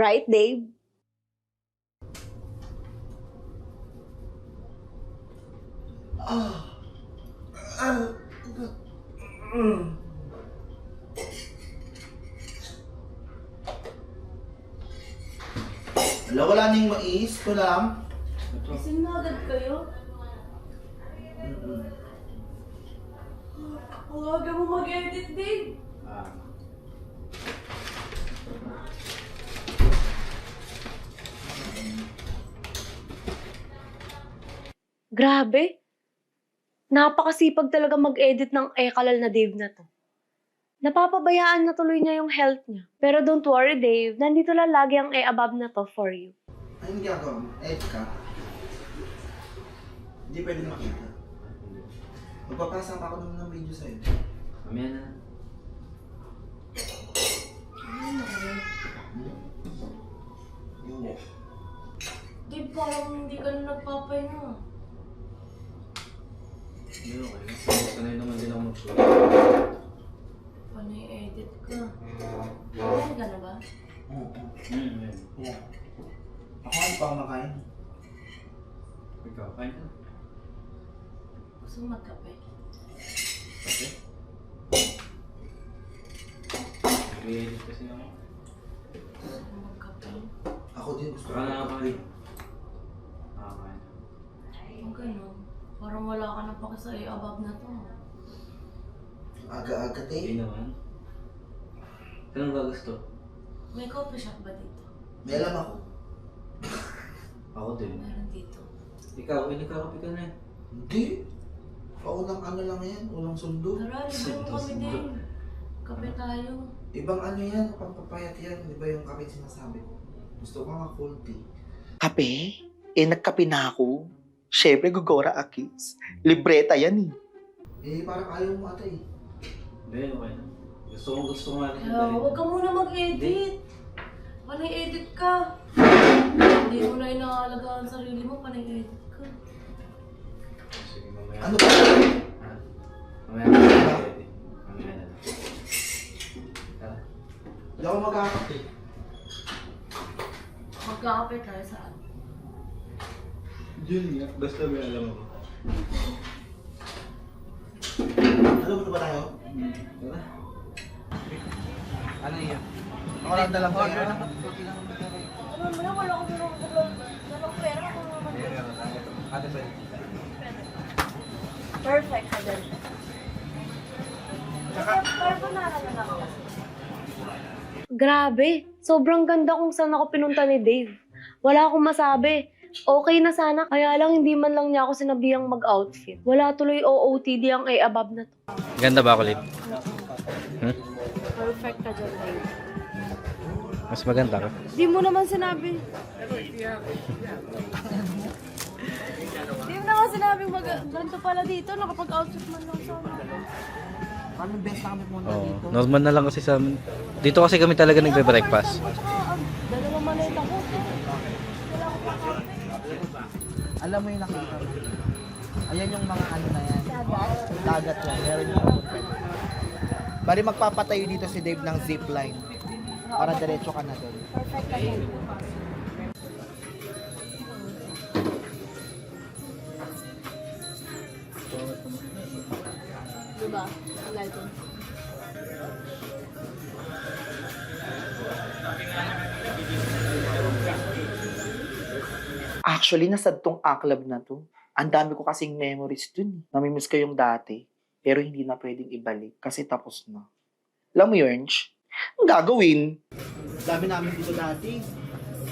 Right, Dave? Wala, wala na yung mais. Ito lang. Gising na agad kayo? Ang aga mo mag-edit, Dave. Grabe. Napakasipag talaga mag-edit ng ekalal na Dave na to. Napapabayaan na tuloy niya yung health niya. Pero don't worry, Dave. Nandito lang lagi ang above na to for you. Anong ginagawa mo? Edit ka? Hindi pwede makita. Magpapasa pa ako naman ng video sa'yo. Mamaya na. Yung Dave, parang hindi ka na nagpapahinga. Hindi okay. Sanay naman din ako mag-shoot. Panay edit ka. Kaya ka na ba? Ayan. Yeah. Ako ano pa ako makain? Ikaw, kain ka. Gusto mo magkape? Kasi? May-edit kasi ako. Gusto mo magkape? Ako din gusto Baka nakakain. Nakakain. Ang ganun. Parang wala ka na pa sa above na to. Aga-aga Hindi tayo. naman. Anong ba gusto? May coffee shop ba dito? May alam ako. Ako din. Meron dito. Ikaw, nagkakape ka na eh. Hindi. Paunang ano lang yan. Unang sundo. Tara, libre mo Sundo, kami sundo. din. Kape tayo. Ibang ano yan. Pampapayat yan. Di ba yung kape sinasabi ko? Gusto ko nga cold tea. Kape? Eh, nagkape na ako. Siyempre, Gugora Akis. Libreta yan eh. Eh, parang ayaw mo ata eh. Hindi, okay na. Gusto ko nga rin. Kaya huwag ka muna mag-edit. Panay edit ka. Hindi mo na inaalagaan ang sarili mo, panay edit ka. Sige, mamaya. Ano ba? Ha? Mamaya na. Mamaya na. Tara. Hindi ako magkakape. Magkakape tayo saan? Yun nga. Basta may alam ako. Ano ba ba tayo? Tara. Ano yan? Ako lang dalang tayo. Ano mo na, wala ko dalawang pera kung naman. Ate pwede. Perfect ka dyan. Carbonara na lang ako. Grabe! Sobrang ganda kung saan ako pinunta ni Dave. Wala akong masabi. Okay na sana, kaya lang hindi man lang niya ako sinabihang mag-outfit. Wala tuloy OOTD ang above na to. Ganda ba ako, Lip? Perfect ka dyan, Dave. Mas maganda ka. Di mo naman sinabi. Di mo naman sinabi ganito pala dito, nakapag-outfit man lang sana. Ano best na kami pumunta Oo. dito? Normal na lang kasi sa amin. Dito kasi kami talaga nagbe-breakfast. Dalawang maleta ko. Alam mo yung nakita mo? Ayan yung mga ano na yan. Dagat yan. Meron yung bali magpapatayo dito si Dave ng zipline. Para diretso ka na doon. Perfect ka dyan. Diba? Lighting. Actually, nasa tong A-Club na to. Ang dami ko kasing memories dun. Namimiss ko yung dati. Pero hindi na pwedeng ibalik kasi tapos na. Alam mo yun, ang gagawin? Dami namin dito dati.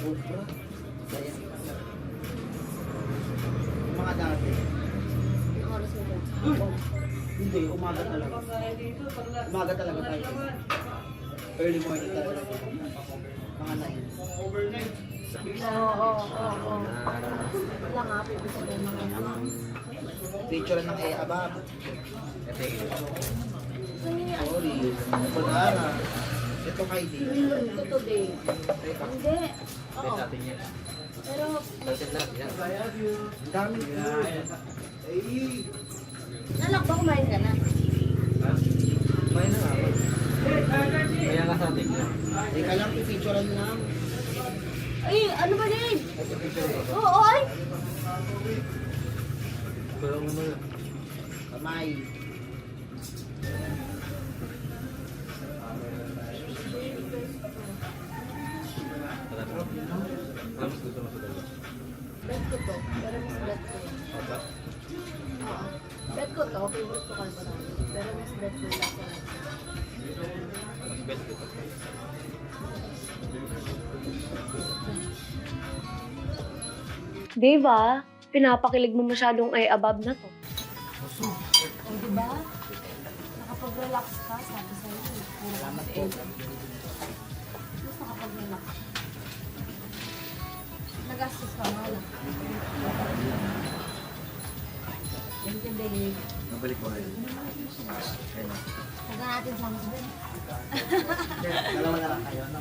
Sobra. Kaya. Yung mga dati. Ang oras mo dyan. Hindi, umaga talaga. Umaga talaga tayo. Early morning talaga. Mga 9. Oo. Wala nga, pwede sabihin mga naman. Picture ng abab. Sorry. Kunara. Ito kay D. Ito today. Hindi. Oo. Pero, Ang dami ko. Ay. nalak ba kumain ka na? Kaya nga sa atin. Teka lang, pipicturean lang. Ay, ano ba Dave? Oo, ay! Kamay. Bet ko to, pero mas bet ko yun. Oo. Bet ko to, favorite ko kasi. Pero mas bet ko yung lasa lang. Dave ah, pinapakilig mo masyadong ay above na to. O, diba? Nakapag-relax ka, sabi sa'yo. Salamat po. Mas nakapag-relax. Nagastos ka nga lang. Thank you, Dave. Nabalik ko kayo. Huwag na natin sama sa Ben. Dalawa na lang kayo, no?